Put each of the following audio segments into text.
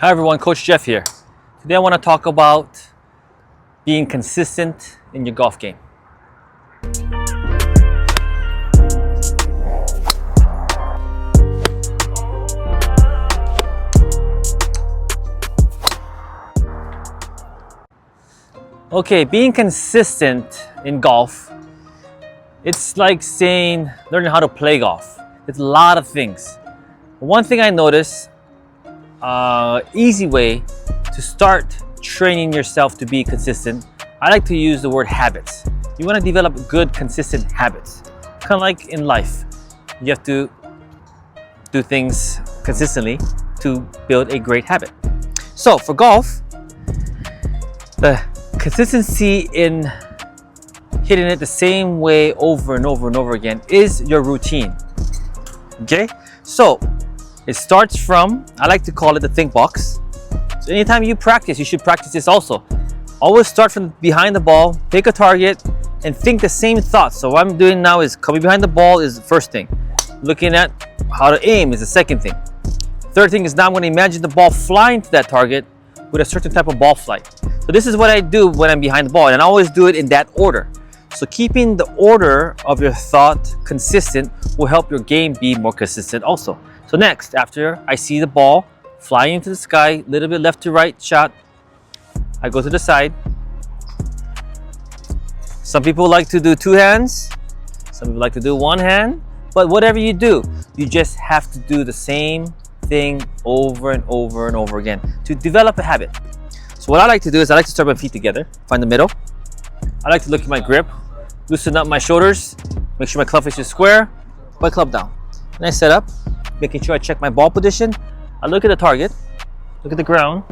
Hi everyone, Coach Jeff here. Today I want to talk about being consistent in your golf game. Okay, being consistent in golf, it's like saying learning how to play golf. It's a lot of things. One thing I noticed, easy way to start training yourself to be consistent, I like to use the word habits. You want to develop good, consistent habits. Kind of like in life, you have to do things consistently to build a great habit. So for golf, the consistency in hitting it the same way over and over and over again is your routine. Okay, so it starts from, I like to call it the think box. So anytime you practice, you should practice this also. Always start from behind the ball, pick a target, and think the same thoughts. So what I'm doing now is coming behind the ball is the first thing. Looking at how to aim is the second thing. Third thing is now I'm going to imagine the ball flying to that target with a certain type of ball flight. So this is what I do when I'm behind the ball, and I always do it in that order. So keeping the order of your thought consistent will help your game be more consistent also. So next, after I see the ball flying into the sky, a little bit left to right shot, I go to the side. Some people like to do two hands, some people like to do one hand, but whatever you do, you just have to do the same thing over and over and over again to develop a habit. So what I like to do is I like to start my feet together, find the middle. I like to look at my grip, loosen up my shoulders, make sure my club face is square, put my club down. And I set up, making sure I check my ball position. I look at the target, look at the ground.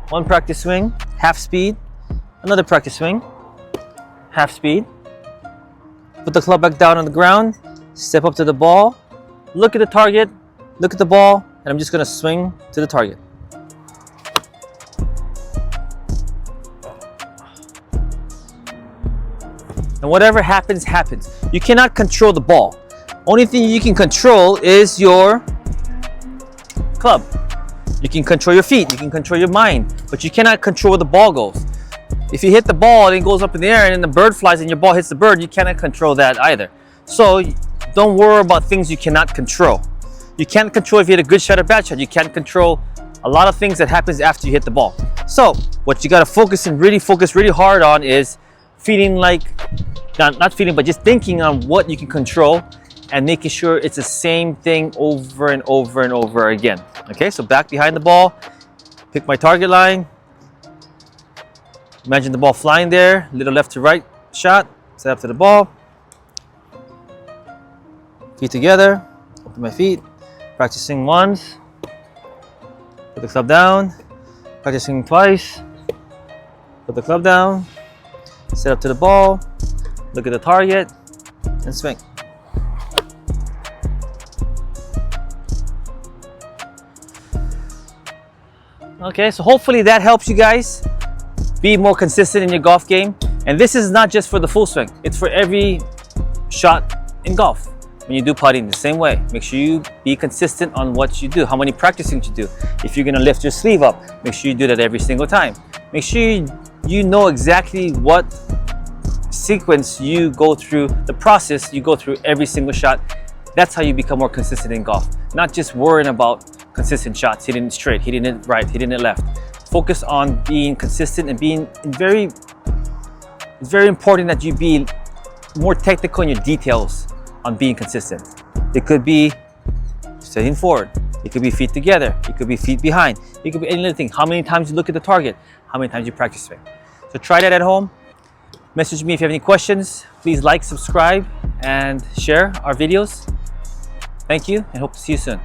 One practice swing, half speed. Another practice swing, half speed. Put the club back down on the ground, step up to the ball, look at the target, look at the ball, and I'm just gonna swing to the target. And whatever happens, happens. You cannot control the ball. Only thing you can control is your club. You can control your feet, you can control your mind, but you cannot control where the ball goes. If you hit the ball and it goes up in the air and then the bird flies and your ball hits the bird, you cannot control that either. So don't worry about things you cannot control. You can't control if you hit a good shot or bad shot. You can't control a lot of things that happens after you hit the ball. So what you gotta focus really hard on is feeling like, not feeling, but just thinking on what you can control and making sure it's the same thing over and over and over again. Okay, so back behind the ball, pick my target line, imagine the ball flying there, little left to right shot, set up to the ball, feet together, open my feet, practicing once, put the club down, practicing twice, put the club down, set up to the ball, look at the target, and swing. Okay, so hopefully that helps you guys be more consistent in your golf game. And this is not just for the full swing, it's for every shot in golf. When you do putting, the same way. Make sure you be consistent on what you do, how many practicing you do. If you're gonna lift your sleeve up, make sure you do that every single time. Make sure you know exactly what sequence you go through, the process you go through every single shot. That's how you become more consistent in golf. Not just worrying about consistent shots, hitting it straight, hitting it right, hitting it left. Focus on being consistent and being it's very important that you be more technical in your details on being consistent. It could be setting forward, it could be feet together, it could be feet behind, it could be any other thing. How many times you look at the target, how many times you practice swing. So try that at home. Message me if you have any questions. Please like, subscribe, and share our videos. Thank you, and hope to see you soon.